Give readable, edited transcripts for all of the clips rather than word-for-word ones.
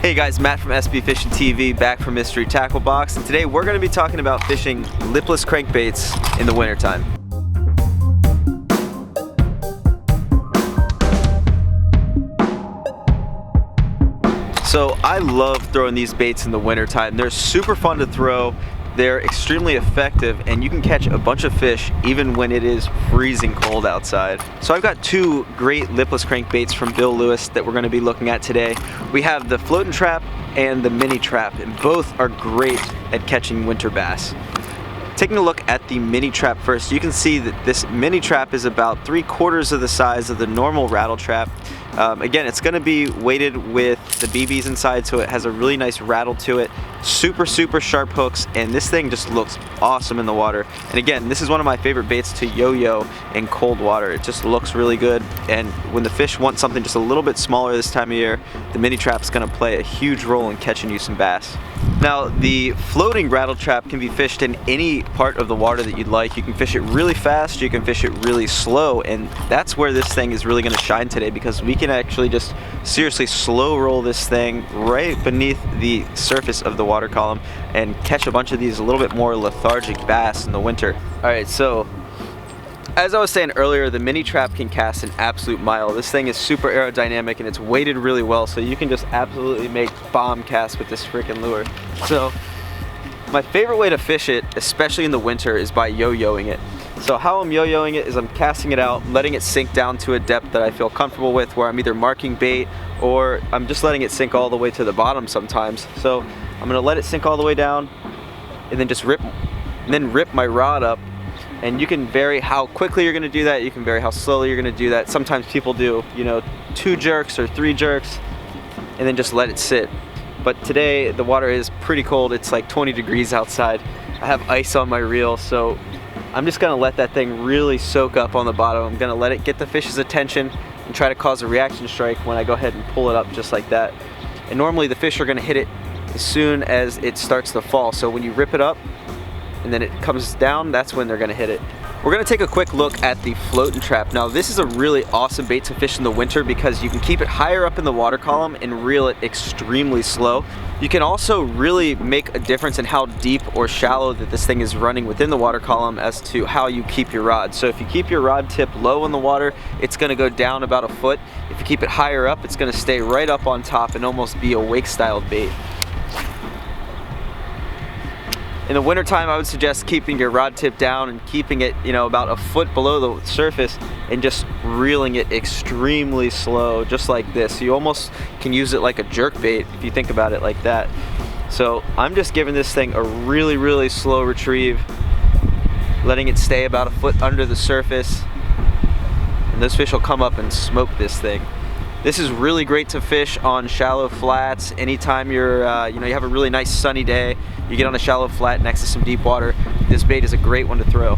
Hey guys, Matt from SB Fishing TV, back from Mystery Tackle Box, and today we're going to be talking about fishing lipless crankbaits in the wintertime. So I love throwing these baits in the wintertime. They're super fun to throw, they're extremely effective, and you can catch a bunch of fish even when it is freezing cold outside. So I've got two great lipless crankbaits from Bill Lewis that we're going to be looking at today. We have the floating trap and the mini trap, and both are great at catching winter bass. Taking a look at the mini trap first, you can see that this mini trap is about 3/4 of the size of the normal rattle trap. Again, it's going to be weighted with the BBs inside, so it has a really nice rattle to it. Super sharp hooks, and this thing just looks awesome in the water. And again, this is one of my favorite baits to yo-yo in cold water. It just looks really good, and when the fish want something just a little bit smaller this time of year, the mini trap is going to play a huge role in catching you some bass. Now, the floating rattle trap can be fished in any part of the water that you'd like. You can fish it really fast, you can fish it really slow, and that's where this thing is really going to shine today, because we can actually just seriously slow roll this thing right beneath the surface of the water column and catch a bunch of these a little bit more lethargic bass in the winter. Alright, so as I was saying earlier, the mini trap can cast an absolute mile. This thing is super aerodynamic and it's weighted really well, so you can just absolutely make bomb casts with this freaking lure. So my favorite way to fish it, especially in the winter, is by yo-yoing it. So how I'm yo-yoing it is I'm casting it out, letting it sink down to a depth that I feel comfortable with, where I'm either marking bait or I'm just letting it sink all the way to the bottom sometimes. So I'm gonna let it sink all the way down and then just rip my rod up. And you can vary how quickly you're gonna do that, you can vary how slowly you're gonna do that. Sometimes people do, 2 jerks or 3 jerks and then just let it sit. But today the water is pretty cold, it's like 20 degrees outside. I have ice on my reel, so I'm just gonna let that thing really soak up on the bottom. I'm gonna let it get the fish's attention and try to cause a reaction strike when I go ahead and pull it up just like that. And normally the fish are gonna hit it as soon as it starts to fall. So when you rip it up and then it comes down, that's when they're gonna hit it. We're gonna take a quick look at the floating trap. Now this is a really awesome bait to fish in the winter because you can keep it higher up in the water column and reel it extremely slow. You can also really make a difference in how deep or shallow that this thing is running within the water column as to how you keep your rod. So if you keep your rod tip low in the water, it's gonna go down about a foot. If you keep it higher up, it's gonna stay right up on top and almost be a wake style bait. In the wintertime, I would suggest keeping your rod tip down and keeping it, about a foot below the surface and just reeling it extremely slow, just like this. You almost can use it like a jerk bait if you think about it like that. So I'm just giving this thing a really slow retrieve, letting it stay about a foot under the surface, and those fish will come up and smoke this thing. This is really great to fish on shallow flats. Anytime you're, you have a really nice sunny day, you get on a shallow flat next to some deep water, this bait is a great one to throw.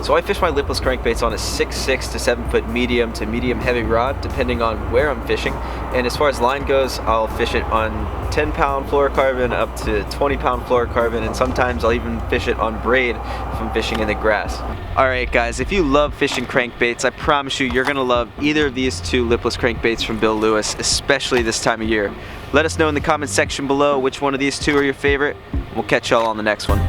So I fish my lipless crankbaits on a 6 to 7 foot medium to medium heavy rod, depending on where I'm fishing. And as far as line goes, I'll fish it on 10-pound fluorocarbon up to 20-pound fluorocarbon, and sometimes I'll even fish it on braid if I'm fishing in the grass. Alright guys, if you love fishing crankbaits, I promise you're gonna love either of these two lipless crankbaits from Bill Lewis, especially this time of year. Let us know in the comments section below which one of these two are your favorite. We'll catch y'all on the next one.